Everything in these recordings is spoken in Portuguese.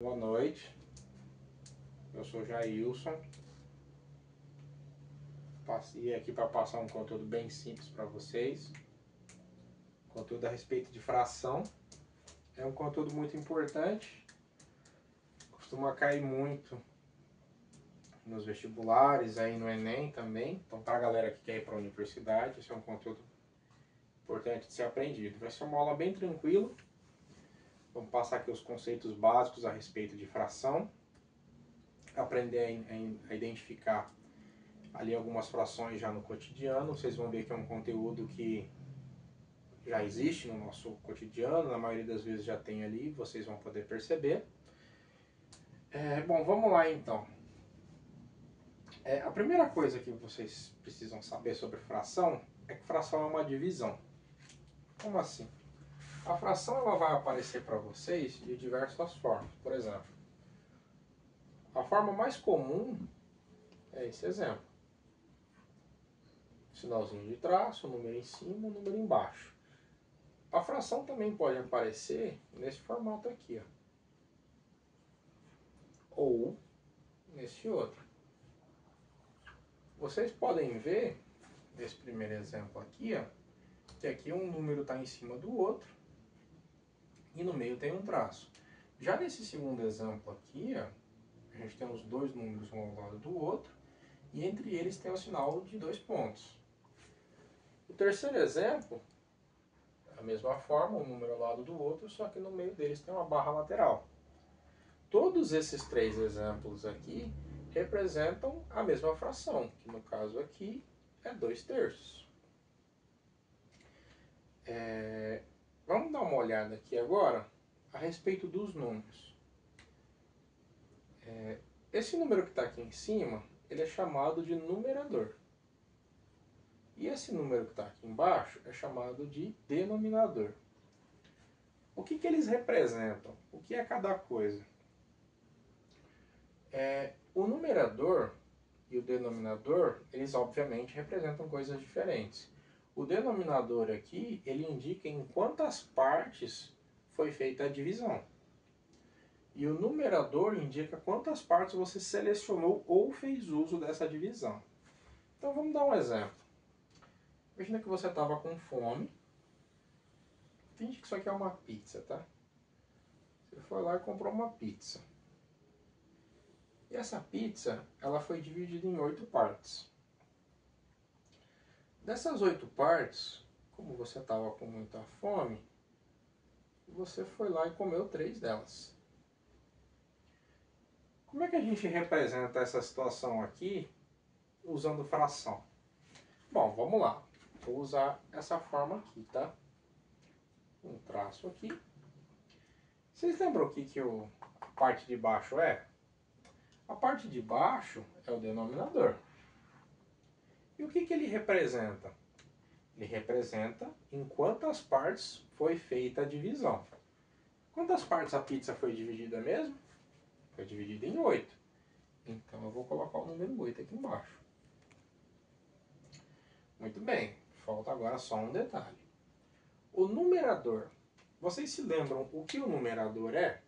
Boa noite, eu sou Jailson. Passei aqui para passar um conteúdo bem simples para vocês. Conteúdo a respeito de fração. É um conteúdo muito importante. Costuma cair muito nos vestibulares, aí no Enem também. Então, para a galera que quer ir para a universidade, esse é um conteúdo importante de ser aprendido. Vai ser uma aula bem tranquila. Vamos passar aqui os conceitos básicos a respeito de fração. Aprender a identificar ali algumas frações já no cotidiano. Vocês vão ver que é um conteúdo que já existe no nosso cotidiano, na maioria das vezes já tem ali, vocês vão poder perceber. Bom, vamos lá então. A primeira coisa que vocês precisam saber sobre fração é que fração é uma divisão. Como assim? A fração ela vai aparecer para vocês de diversas formas. Por exemplo, a forma mais comum é esse exemplo. Sinalzinho de traço, um número em cima, um número embaixo. A fração também pode aparecer nesse formato aqui, ó. Ou nesse outro. Vocês podem ver, nesse primeiro exemplo aqui, ó, que aqui um número está em cima do outro e no meio tem um traço. Já nesse segundo exemplo aqui, ó, a gente tem os dois números um ao lado do outro e entre eles tem o sinal de 2 pontos. O terceiro exemplo, da mesma forma, um número ao lado do outro, só que no meio deles tem uma barra lateral. Todos esses 3 exemplos aqui representam a mesma fração, que no caso aqui é 2/3. Vamos dar uma olhada aqui agora a respeito dos números. Esse número que está aqui em cima, ele é chamado de numerador. E esse número que está aqui embaixo é chamado de denominador. O que eles representam? O que é cada coisa? O numerador e o denominador, eles obviamente representam coisas diferentes. O denominador aqui, ele indica em quantas partes foi feita a divisão. E o numerador indica quantas partes você selecionou ou fez uso dessa divisão. Então vamos dar um exemplo. Imagina que você estava com fome. Finge que isso aqui é uma pizza, tá? Você foi lá e comprou uma pizza. E essa pizza, ela foi dividida em 8 partes. Dessas 8 partes, como você estava com muita fome, você foi lá e comeu 3 delas. Como é que a gente representa essa situação aqui usando fração? Bom, vamos lá. Vou usar essa forma aqui, tá? Um traço aqui. Vocês lembram o que a parte de baixo é? A parte de baixo é o denominador. E o que ele representa? Ele representa em quantas partes foi feita a divisão. Quantas partes a pizza foi dividida mesmo? Foi dividida em 8. Então eu vou colocar o número 8 aqui embaixo. Muito bem, falta agora só um detalhe. O numerador. Vocês se lembram o que o numerador é?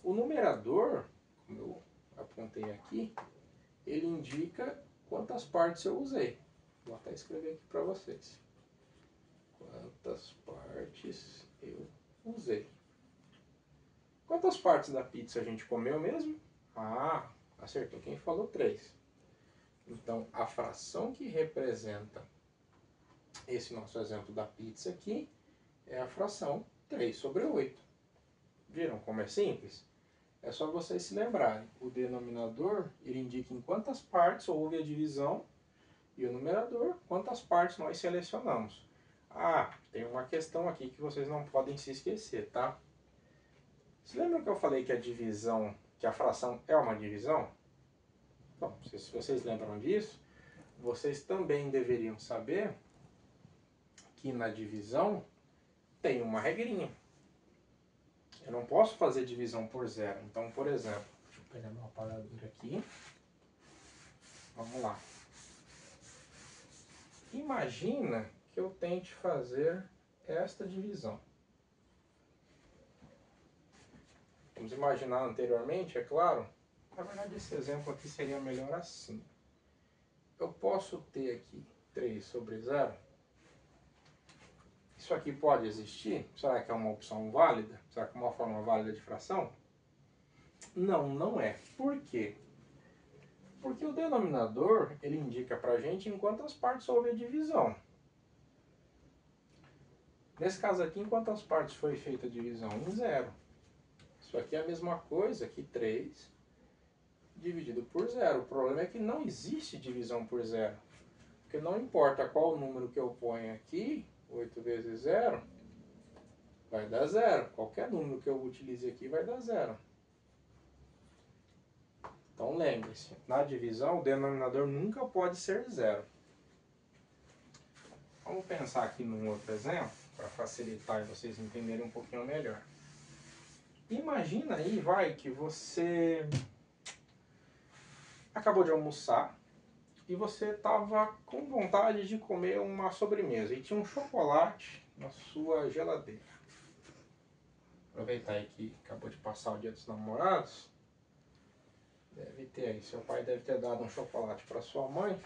O numerador, como eu apontei aqui, ele indica quantas partes eu usei. Vou até escrever aqui para vocês. Quantas partes eu usei. Quantas partes da pizza a gente comeu mesmo? Ah, acertou quem falou 3. Então, a fração que representa esse nosso exemplo da pizza aqui é a fração 3/8. Viram como é simples? É só vocês se lembrarem. O denominador, ele indica em quantas partes houve a divisão e o numerador, quantas partes nós selecionamos. Ah, tem uma questão aqui que vocês não podem se esquecer, tá? Vocês lembram que eu falei que a divisão, que a fração é uma divisão? Bom, se vocês lembram disso, vocês também deveriam saber que na divisão tem uma regrinha. Eu não posso fazer divisão por zero. Então, por exemplo, deixa eu pegar meu apagador aqui. Vamos lá. Imagina que eu tente fazer esta divisão. Vamos imaginar anteriormente, é claro. Na verdade, esse exemplo aqui seria melhor assim. Eu posso ter aqui 3 sobre 0. Isso aqui pode existir? Será que é uma opção válida? Será que é uma forma válida de fração? Não, não é. Por quê? Porque o denominador, ele indica pra gente em quantas partes houve a divisão. Nesse caso aqui, em quantas partes foi feita a divisão? Em 0. Isso aqui é a mesma coisa que 3 dividido por 0. O problema é que não existe divisão por 0. Porque não importa qual número que eu ponho aqui, 8 vezes 0, vai dar 0. Qualquer número que eu utilize aqui vai dar 0. Então lembre-se, na divisão o denominador nunca pode ser 0. Vamos pensar aqui num outro exemplo, para facilitar e vocês entenderem um pouquinho melhor. Imagina aí, vai, que você acabou de almoçar e você estava com vontade de comer uma sobremesa e tinha um chocolate na sua geladeira. Aproveitar aí que acabou de passar o Dia dos Namorados. Deve ter aí, seu pai deve ter dado um chocolate para sua mãe.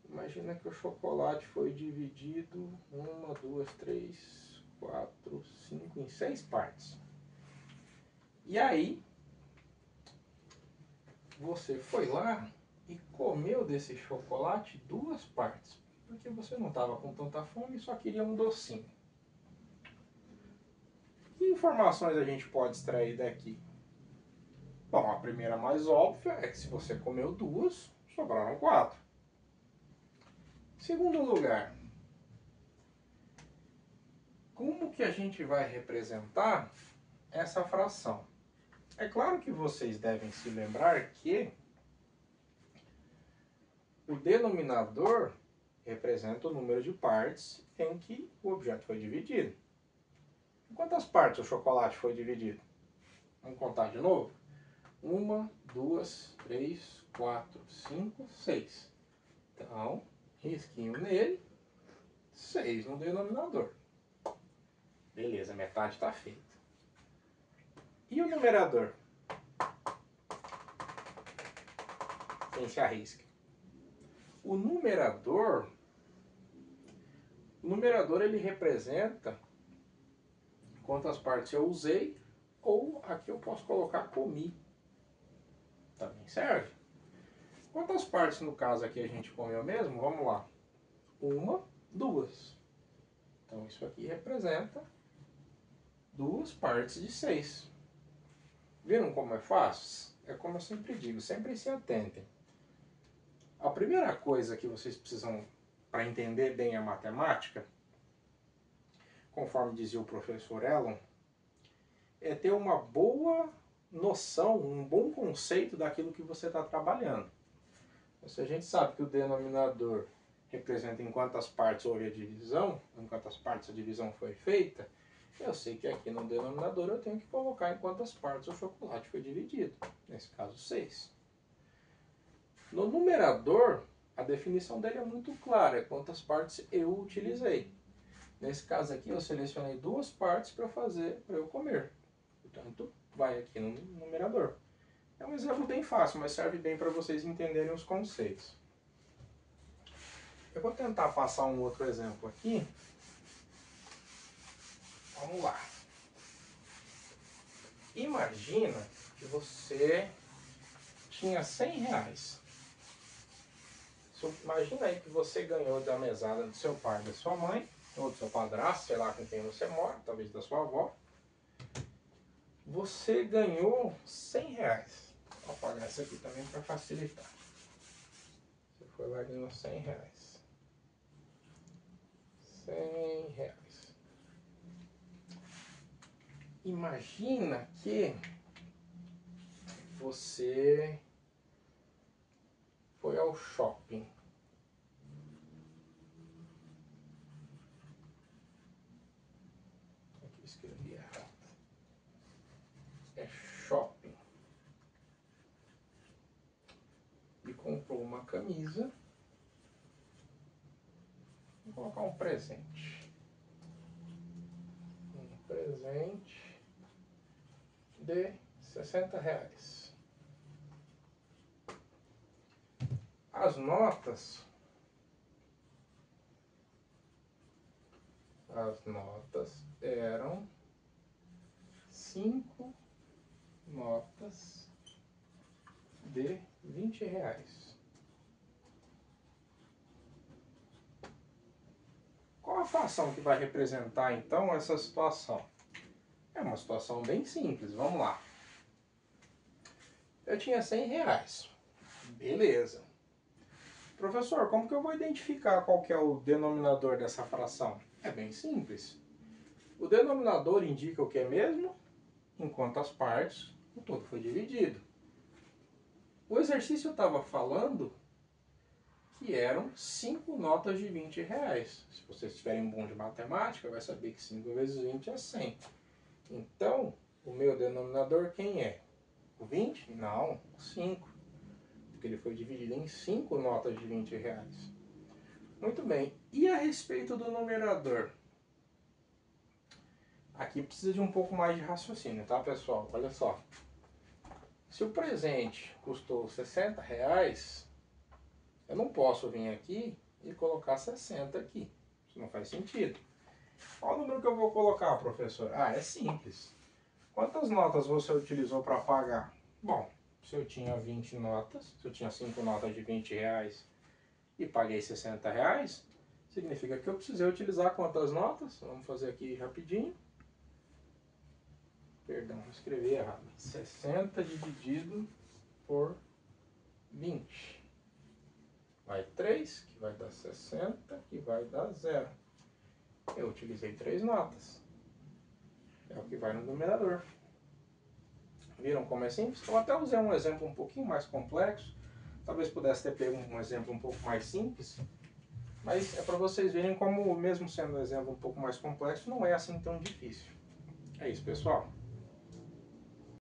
Imagina que o chocolate foi dividido 1, 2, 3, 4, 5 em 6 partes. E aí, você foi lá e comeu desse chocolate 2 partes. Porque você não estava com tanta fome e só queria um docinho. Que informações a gente pode extrair daqui? Bom, a primeira mais óbvia é que se você comeu 2, sobraram 4. Segundo lugar, como que a gente vai representar essa fração? É claro que vocês devem se lembrar que o denominador representa o número de partes em que o objeto foi dividido. Em quantas partes o chocolate foi dividido? Vamos contar de novo? 1, 2, 3, 4, 5, 6. Então, risquinho nele, 6 no denominador. Beleza, metade está feita. E o numerador? Quem se arrisca? O numerador ele representa quantas partes eu usei, ou aqui eu posso colocar comi. Também serve. Quantas partes no caso aqui a gente comeu mesmo? Vamos lá. 1, 2. Então isso aqui representa 2 partes de 6. Viram como é fácil? É como eu sempre digo, sempre se atentem. A primeira coisa que vocês precisam, para entender bem a matemática, conforme dizia o professor Elon, é ter uma boa noção, um bom conceito daquilo que você está trabalhando. Se a gente sabe que o denominador representa em quantas partes houve a divisão, em quantas partes a divisão foi feita, eu sei que aqui no denominador eu tenho que colocar em quantas partes o chocolate foi dividido. Nesse caso, 6. No numerador, a definição dele é muito clara, é quantas partes eu utilizei. Nesse caso aqui, eu selecionei 2 partes para eu comer. Portanto, vai aqui no numerador. É um exemplo bem fácil, mas serve bem para vocês entenderem os conceitos. Eu vou tentar passar um outro exemplo aqui. Vamos lá. Imagina que você tinha 100 reais. Imagina aí que você ganhou da mesada do seu pai, da sua mãe, ou do seu padrasto, sei lá com quem você mora, talvez da sua avó. Você ganhou 100 reais. Vou apagar isso aqui também para facilitar. Você foi lá e ganhou 100 reais. 100 reais. Imagina que você foi ao shopping. Aqui eu escrevi errado. É shopping. E comprou uma camisa. Vou colocar um presente. Um presente de 60 reais. As notas eram 5 notas de 20 reais. Qual a fração que vai representar então essa situação? É uma situação bem simples, vamos lá. Eu tinha 100 reais. Beleza. Professor, como que eu vou identificar qual que é o denominador dessa fração? É bem simples. O denominador indica o que é mesmo? Enquanto as partes, o todo foi dividido. O exercício estava falando que eram 5 notas de 20 reais. Se vocês tiverem um bom de matemática, vai saber que 5 vezes 20 é 100. Então, o meu denominador quem é? O 20? Não, o 5. Porque ele foi dividido em 5 notas de 20 reais. Muito bem. E a respeito do numerador? Aqui precisa de um pouco mais de raciocínio, tá, pessoal? Olha só. Se o presente custou 60 reais, eu não posso vir aqui e colocar 60 aqui. Isso não faz sentido. Qual o número que eu vou colocar, professor? Ah, é simples. Quantas notas você utilizou para pagar? Bom, se eu tinha 20 notas, se eu tinha 5 notas de 20 reais e paguei 60 reais, significa que eu precisei utilizar quantas notas? Vamos fazer aqui rapidinho. Perdão, escrevi errado. 60 dividido por 20. Vai 3, que vai dar 60, que vai dar 0. Eu utilizei 3 notas. É o que vai no numerador. Viram como é simples? Eu até usei um exemplo um pouquinho mais complexo. Talvez pudesse ter pego um exemplo um pouco mais simples. Mas é para vocês verem como, mesmo sendo um exemplo um pouco mais complexo, não é assim tão difícil. É isso, pessoal.